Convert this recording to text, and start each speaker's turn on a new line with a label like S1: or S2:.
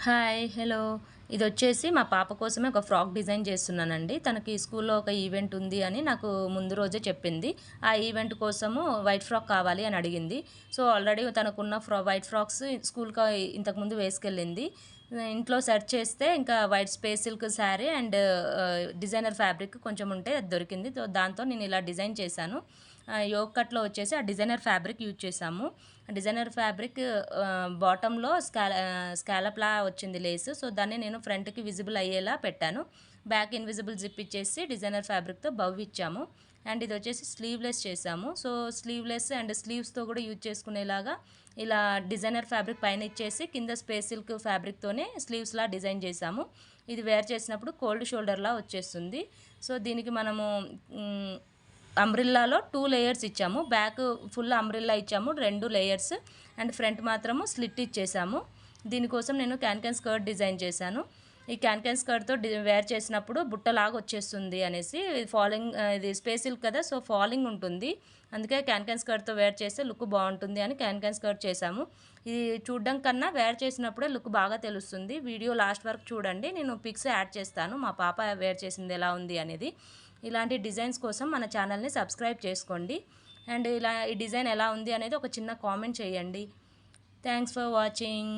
S1: Hi hello ఇది వచ్చేసి మా పాప కోసమే ఒక ఫ్రాక్ డిజైన్ చేస్తున్నానండి. తనకి స్కూల్లో ఒక ఈవెంట్ ఉంది అని నాకు ముందు రోజే చెప్పింది. ఆ ఈవెంట్ కోసము వైట్ ఫ్రాక్ కావాలి అని అడిగింది. సో ఆల్రెడీ తనకున్న వైట్ ఫ్రాక్స్ స్కూల్‌కి ఇంతకుముందు వేసుకెళ్ళింది. ఇంట్లో సెర్చ్ చేస్తే ఇంకా white space silk sari and designer fabric కొంచెం ఉంటే అది దొరికింది. దాంతో నేను ఇలా డిజైన్ చేశాను. యోగ్ కట్‌లో వచ్చేసి ఆ డిజైనర్ ఫ్యాబ్రిక్ యూజ్ చేశాము. డిజైనర్ ఫ్యాబ్రిక్ బాటంలో స్కాలప్‌లా వచ్చింది లేస్. సో దాన్ని నేను ఫ్రంట్‌కి విజిబుల్ అయ్యేలా పెట్టాను. బ్యాక్ ఇన్విజిబుల్ జిప్ ఇచ్చేసి డిజైనర్ ఫ్యాబ్రిక్‌తో బవ్ ఇచ్చాము. అండ్ ఇది వచ్చేసి స్లీవ్‌లెస్ చేసాము. సో స్లీవ్‌లెస్ అండ్ స్లీవ్స్‌తో కూడా యూజ్ చేసుకునేలాగా ఇలా డిజైనర్ ఫ్యాబ్రిక్ పైన ఇచ్చేసి కింద స్పేస్ సిల్క్ ఫ్యాబ్రిక్‌తోనే స్లీవ్స్‌లా డిజైన్ చేసాము. ఇది వేర్ చేసినప్పుడు కోల్డ్ షోల్డర్‌లా వచ్చేస్తుంది. సో దీనికి మనము అంబ్రిల్లాలో 2 లేయర్స్ ఇచ్చాము. బ్యాక్ ఫుల్ అంబ్రిల్లా ఇచ్చాము 2 లేయర్స్ అండ్ ఫ్రంట్ మాత్రము స్లిట్ ఇచ్చేసాము. దీనికోసం నేను క్యాన్ స్కర్ట్ డిజైన్ చేశాను. ఈ క్యాన్ స్కర్ట్‌తో వేర్ చేసినప్పుడు బుట్టలాగా వచ్చేస్తుంది అనేసి ఫాలింగ్ ఇది స్పేస్ సిల్క్ కదా, సో ఫాలింగ్ ఉంటుంది. అందుకే క్యాన్ స్కర్ట్‌తో వేర్ చేస్తే లుక్ బాగుంటుంది అని క్యాన్ స్కర్ట్ చేశాము. ఇది చూడడం కన్నా వేర్ చేసినప్పుడే లుక్ బాగా తెలుస్తుంది. వీడియో లాస్ట్ వరకు చూడండి, నేను పిక్స్ యాడ్ చేస్తాను మా పాప వేర్ చేసింది ఎలా ఉంది అనేది. ఇలాంటి డిజైన్స్ కోసం మన ఛానల్ని సబ్స్క్రైబ్ చేసుకోండి. అండ్ ఈ డిజైన్ ఎలా ఉంది అనేది ఒక చిన్న కామెంట్ చేయండి. Thanks for watching.